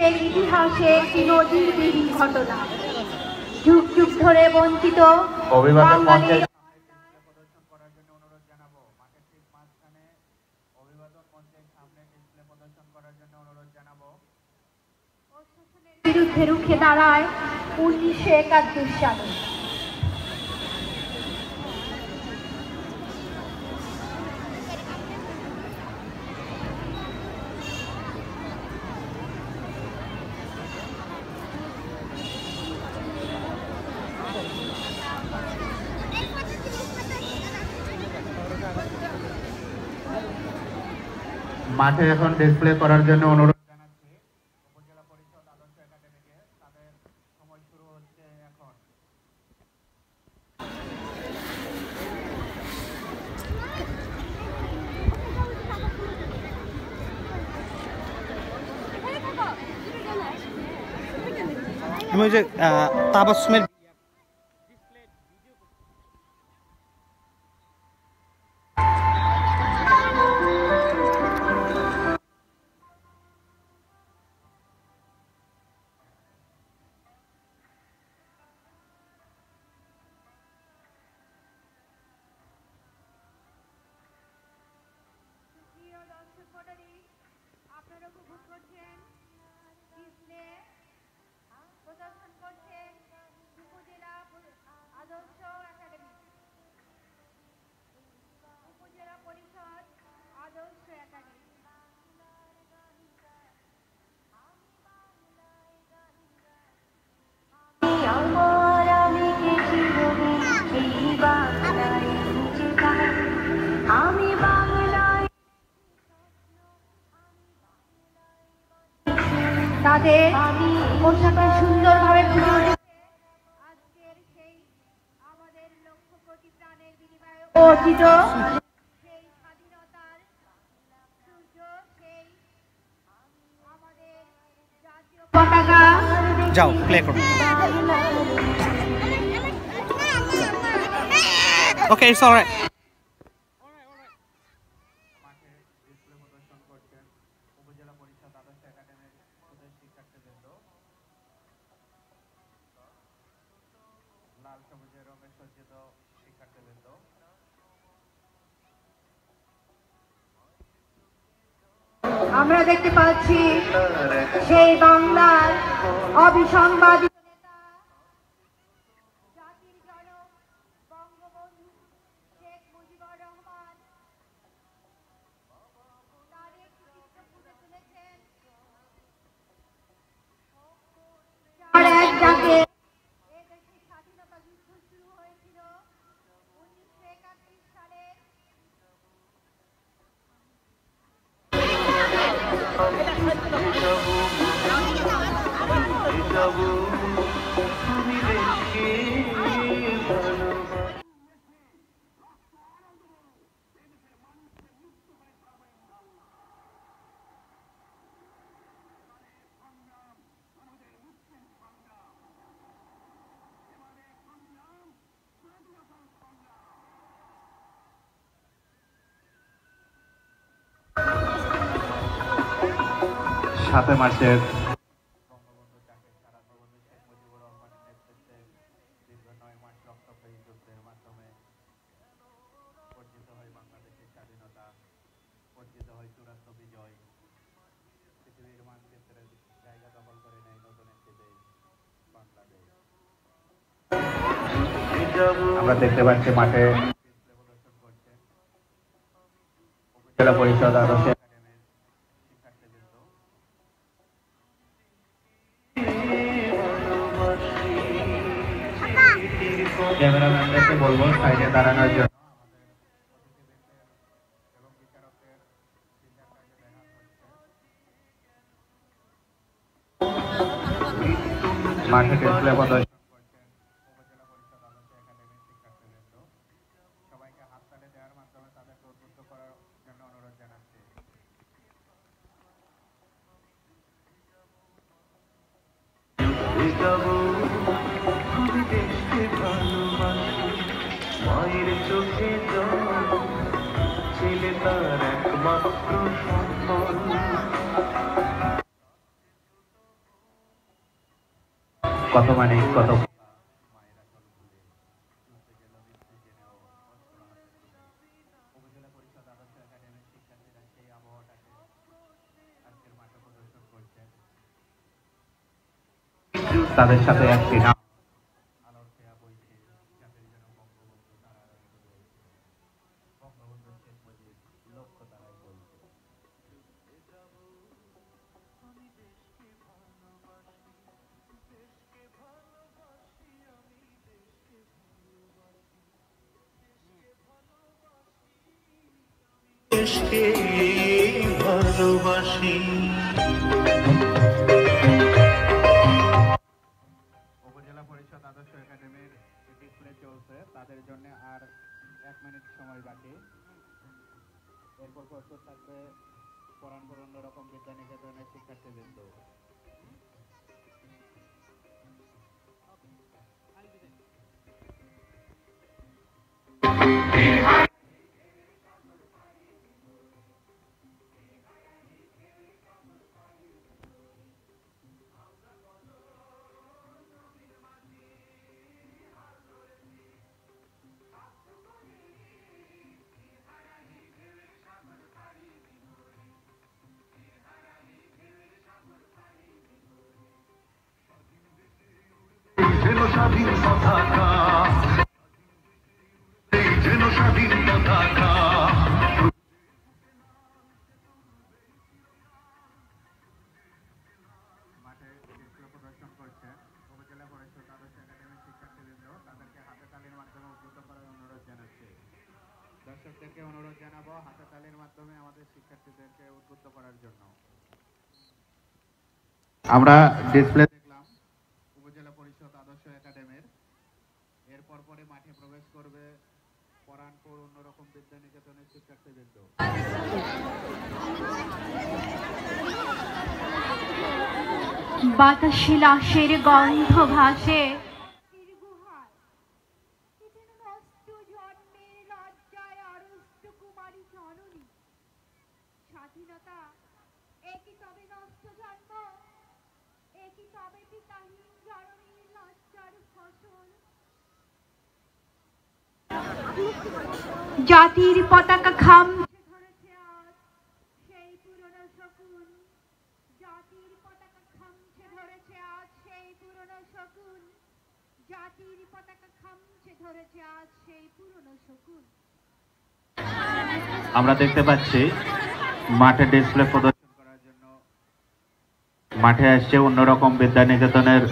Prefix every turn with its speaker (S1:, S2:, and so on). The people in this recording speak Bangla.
S1: দেশের ইতিহাসে একটি নজিরবিহীন ঘটনা। যুগ যুগ ধরে বঞ্চিত বাঙালির বিরুদ্ধে রুখে দাঁড়ায় 1971 সালে।
S2: মাঠে এখন ডিসপ্লে করার জন্য অনুরোধ জানাচ্ছি উপজেলা পরিষদ আদর্শ একাডেমিকে। তাদের সময় শুরু হচ্ছে এখন।
S3: আমি যে তাবাসসুমের
S1: আপনারা উপভোগ করছেন ডিসপ্লে প্রদর্শন করছেন উপজেলা আদর্শ একাডেমি, উপজেলা পরিষদ আদর্শ একাডেমি। তাদের পোশাকে সুন্দরভাবে ফুটে উঠেছে আজকের সেই আমাদের লক্ষ কোটি প্রাণের বিনিময়ে অর্জিত সেই স্বাধীনতার সূর্য, সেই আমাদের জাতীয় পতাকা।
S3: যাও প্লে করো। ওকে, ইটস অলরাইট।
S2: উপজেলা পরিষদ আদর্শ একাডেমির শিক্ষার্থীবৃন্দ লাল সবুজের রঙে সজ্জিত শিক্ষার্থীবৃন্দ,
S1: আমরা দেখতে পাচ্ছি সেই বাংলার অবিসংবাদিত নেতা জাতির জনক বঙ্গবন্ধু শেখ মুজিবুর রহমান তার একটি চিত্র ফুটে তুলেছেন। যার এক ডাকে এদেশের স্বাধীনতা যুদ্ধ শুরু হয়েছিল 1971 সালে।
S2: সাথে মাসের বঙ্গবন্ধু যাকে সারা বঙ্গবন্ধু শেখ মুজিবুর রহমানের নেতৃত্বে দীর্ঘ 9 মাস রক্তক্ষয়ী যুদ্ধের মাধ্যমে অর্জিত হয় বাংলাদেশের স্বাধীনতা, অর্জিত হয় চূড়ান্ত বিজয়, পৃথিবীর মানচিত্রে জায়গা দখল করে নেয় নতুন একটি দেশ বাংলাদেশ। আমরা দেখতে পাচ্ছি মাঠে ডিসপ্লে প্রদর্শন করছে উপজেলা পরিষদ আদর্শ একাডেমির শিক্ষার্থীবৃন্দ। ক্যামেরাম্যানদেরকে বলবো সাইডে দাঁড়ানোর জন্য। এবং বিচারকদের মাঠে ডিসপ্লে প্রদর্শন করছেন উপজেলা পরিষদ আদর্শ একাডেমির শিক্ষার্থীবৃন্দ। সবাইকে হাততালি দেওয়ার মাধ্যমে তাদেরকে উদ্বুদ্ধ করার জন্য অনুরোধ জানাচ্ছি।
S4: মায়ের চোখে ছেলে তার একমাত্র সম্বল।
S2: কত মানে কত মায়েরা চল ভুলে চলতে গেল মৃত্যু জেনেও অস্ত্র হাতে তুলে। উপজেলা পরিষদ আদর্শ একাডেমির শিক্ষার্থীরা সেই আবহাওয়াটাকে আজকের মাঠে প্রদর্শন করছেন। তাদের সাথে একটি নাম আলোর খেয়া বইছে, জাতির জন্য বঙ্গবন্ধু তারা রয়েছে, বঙ্গবন্ধু শেখ মুজিব লক্ষ্য তারাই বলছে।
S4: দেশকে ভালোবাসি।
S2: উপজেলা পরিষদ আদর্শ একাডেমির ডিসপ্লে চলছে, তাদের জন্য আর 1 মিনিট সময় বাকি। এরপর প্রস্তুত থাকবে পরানপুর অন্যরকম বিদ্যানিকেতনের শিক্ষার্থীবৃন্দ।
S4: যেন স্বাধীন পতাকা, যেন স্বাধীন পতাকা।
S2: মাঠে ডিসপ্লে প্রদর্শন করছে উপজেলা পরিষদ আদর্শ একাডেমির শিক্ষার্থীবৃন্দ। তাদেরকে হাতে তালির মাধ্যমে উদ্বুদ্ধ করার অনুরোধ জানাচ্ছি। দর্শকদেরকে অনুরোধ জানাবো হাতে তালির মাধ্যমে আমাদের শিক্ষার্থীদেরকে উদ্বুদ্ধ করার জন্য। আমরা ডিসপ্লে দেখলাম উপজেলা পরিষদ আদর্শ একাডেমির। এরপর পরে মাঠে প্রবেশ করবে পরানপুর অন্যরকম বিদ্যানিকেতনের শিক্ষার্থীবৃন্দ।
S1: বাতাসে লাশের গন্ধ ভাসে, স্বাধীনতা একই তবে নষ্ট জন্ম, একই তবে পিতাহীন জননীর লজ্জার ফসল। জাতির পতাকা খামছে ধরেছে আজ সেই পুরনো শকুন, জাতির পতাকা খামছে ধরেছে আজ সেই পুরনো শকুন, জাতির পতাকা খামছে ধরেছে আজ সেই পুরনো শকুন।
S2: আমরা দেখতে পাচ্ছি মাঠে ডিসপ্লে প্রদর্শন করার জন্য মাঠে আসছে অন্যরকম বিদ্যানিকেতনের